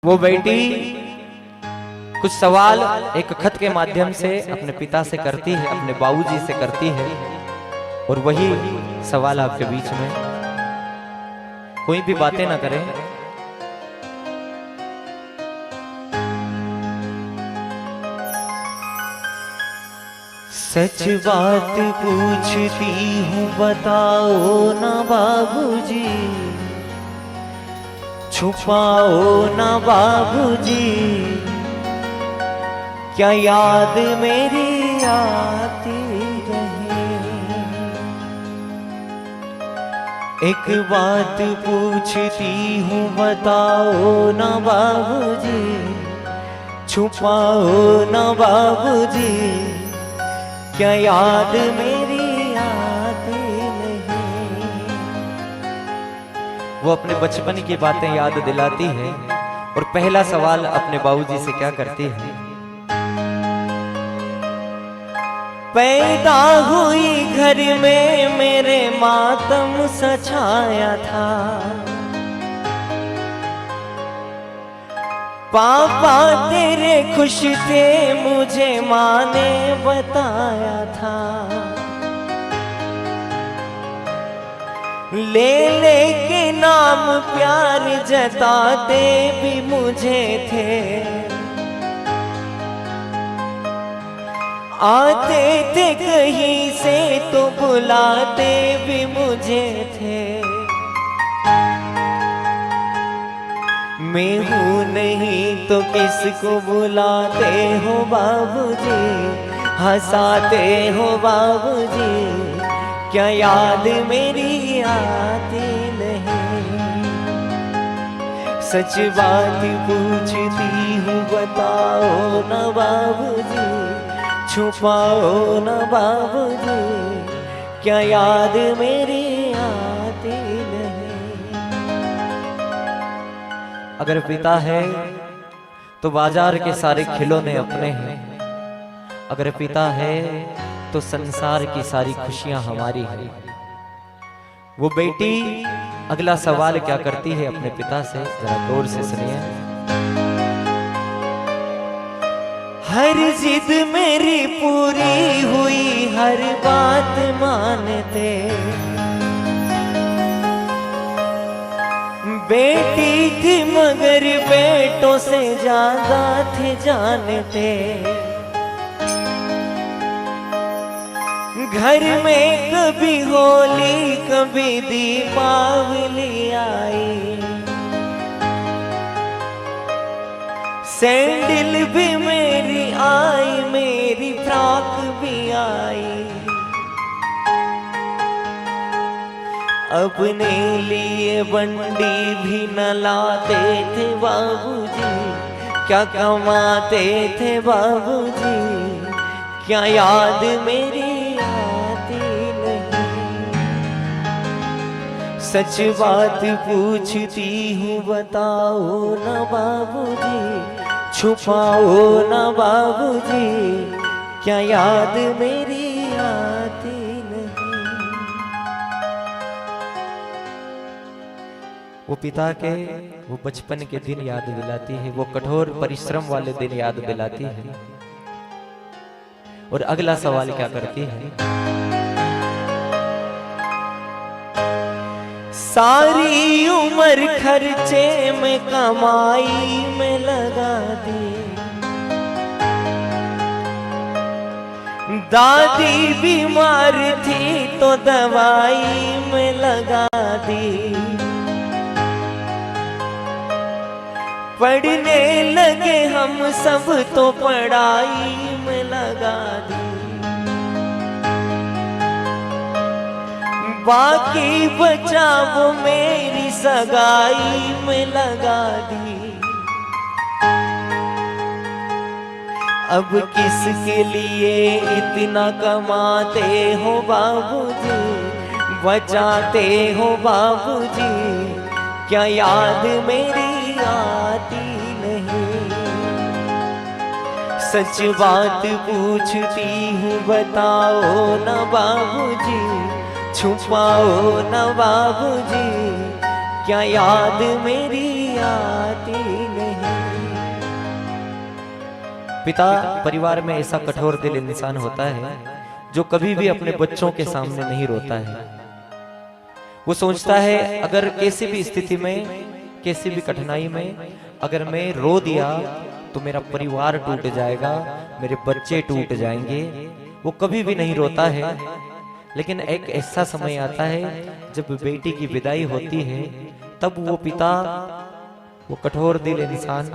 वो बेटी कुछ सवाल एक खत के माध्यम से अपने पिता से करती है, अपने बाबूजी से करती है, और वही सवाल आपके बीच में। कोई भी बातें ना करें। सच बात पूछती हूँ बताओ ना बाबूजी, छुपाओ ना बाबूजी, क्या याद मेरी आती रहे। एक बात पूछती हूँ बताओ ना बाबूजी, छुपाओ ना बाबूजी, क्या याद मेरी वो अपने बचपन की बातें याद दिलाती है। और पहला सवाल अपने बाबूजी से क्या करती है। पैदा हुई घर में मेरे मातम सछाया था, पापा तेरे खुश थे मुझे माँ ने बताया था। ले ले के नाम प्यार जताते भी मुझे थे, आते थे कहीं से तो बुलाते भी मुझे थे। मैं हूँ नहीं तो किसको बुलाते हो बाबूजी, हंसाते हो बाबूजी, क्या याद मेरी आती नहीं। सच बात पूछती हूँ बताओ ना बाबूजी, छुपाओ ना बाबूजी, क्या याद मेरी आती नहीं। अगर पिता है तो बाजार के सारे खिलौने अपने हैं, अगर पिता है तो संसार की सारी खुशियां हमारी है। वो बेटी अगला सवाल क्या करती है अपने पिता से, जरा गौर से सुनिए। हर जिद मेरी पूरी हुई, हर बात मानते, बेटी थी मगर बेटों से ज्यादा थे जानते। घर में कभी होली कभी दीपावली आई, सैंडल भी मेरी आई, मेरी फ्रॉक भी आई। अपने लिए बंडी भी न लाते थे बाबूजी, क्या कमाते थे बाबूजी, क्या याद मेरी सच बात पूछती हूँ बताओ ना बाबूजी, छुपाओ ना बाबूजी, क्या याद मेरी आती नहीं। वो पिता के वो बचपन के दिन याद दिलाती है, वो कठोर परिश्रम वाले दिन याद दिलाती है। और अगला सवाल क्या करती है। सारी उम्र खर्चे में कमाई में लगा दी, दादी बीमार थी तो दवाई में लगा दी। पढ़ने लगे हम सब तो पढ़ाई में लगा दी। बाकी बचा वो मेरी सगाई में लगा दी। अब किसके लिए इतना कमाते हो बाबूजी, बचाते हो बाबूजी, क्या याद मेरी आती नहीं। सच बात पूछती हूँ बताओ ना बाबूजी, छुपाओ ना बाबूजी, क्या याद मेरी आती नहीं। पिता परिवार में ऐसा कठोर दिल इंसान होता है जो कभी भी अपने बच्चों के सामने नहीं रोता है। वो सोचता है अगर किसी भी स्थिति में, किसी भी कठिनाई में अगर मैं रो दिया तो मेरा परिवार टूट जाएगा, मेरे बच्चे टूट जाएंगे। वो कभी भी नहीं रोता है। लेकिन एक ऐसा समय आता है जब बेटी की विदाई होती है, तब वो पिता, वो कठोर दिल इंसान,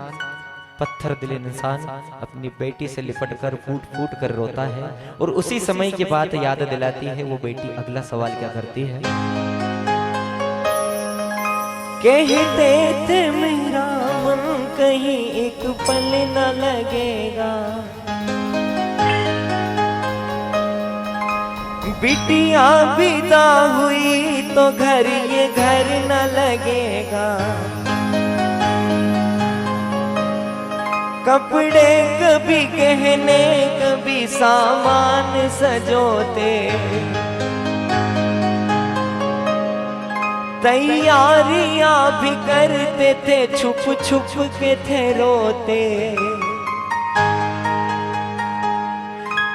पत्थर दिल इंसान अपनी बेटी से लिपटकर फूट फूट कर रोता है। और उसी समय की बात याद दिलाती है वो बेटी। अगला सवाल क्या करती है? कहते थे मेरा मन कहीं एक पल न लगेगा, बिटिया विदा हुई तो घर ये घर न लगेगा। कपड़े कभी गहने कभी सामान सजोते, तैयारियां भी करते थे छुप छुप के थे रोते।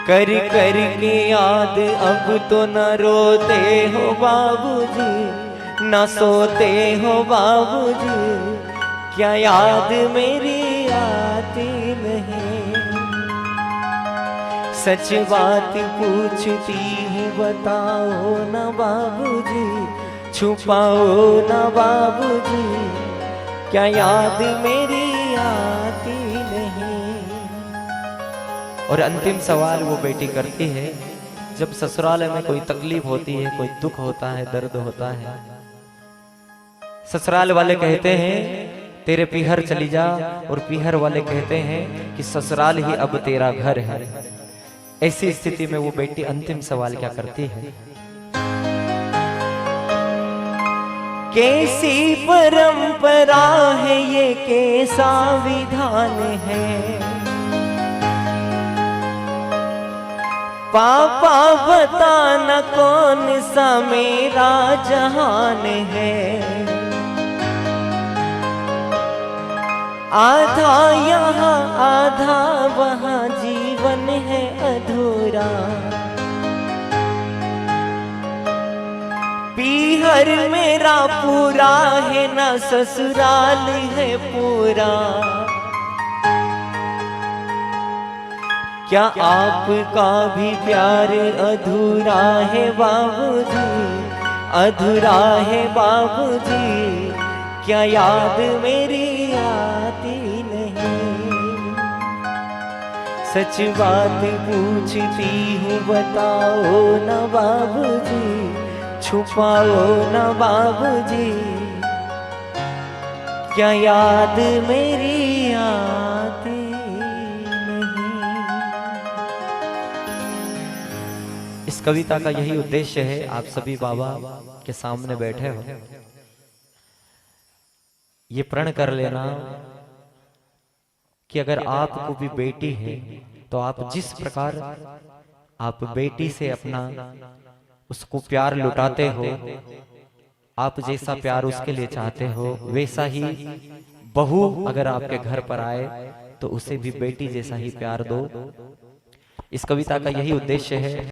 कर कर के याद अब तो न रोते हो बाबूजी, न सोते हो बाबूजी, क्या याद मेरी आती नहीं। सच बात पूछती हूँ बताओ न बाबूजी, छुपाओ न बाबूजी, क्या याद मेरी आती नहीं। और अंतिम सवाल वो बेटी करती है जब ससुराल में कोई तकलीफ होती है, कोई दुख होता है, दर्द होता है। ससुराल वाले कहते हैं तेरे पीहर चली जा, और पीहर वाले कहते हैं कि ससुराल ही अब तेरा घर है। ऐसी स्थिति में वो बेटी अंतिम सवाल क्या करती है? कैसी परंपरा है ये, कैसा विधान है, पापा बताना कौन सा मेरा जहान है। आधा यहाँ आधा वहाँ जीवन है अधूरा। पीहर मेरा पूरा है ना ससुराल है पूरा। क्या आपका भी प्यार अधूरा है बाबूजी, अधूरा है बाबूजी, क्या याद मेरी आती नहीं। सच बात पूछती हूँ बताओ न बाबूजी, छुपाओ न बाबूजी, क्या याद मेरी आती नहीं। इस कविता का यही उद्देश्य है। आप सभी बाबा के सामने बैठे हो, ये प्रण कर लेना कि अगर आपको भी बेटी है तो आप जिस प्रकार आप बेटी से अपना उसको प्यार लुटाते हो, आप जैसा प्यार उसके लिए चाहते हो, वैसा ही बहू अगर आपके घर पर आए तो उसे भी बेटी जैसा ही प्यार दो। इस कविता का यही उद्देश्य है।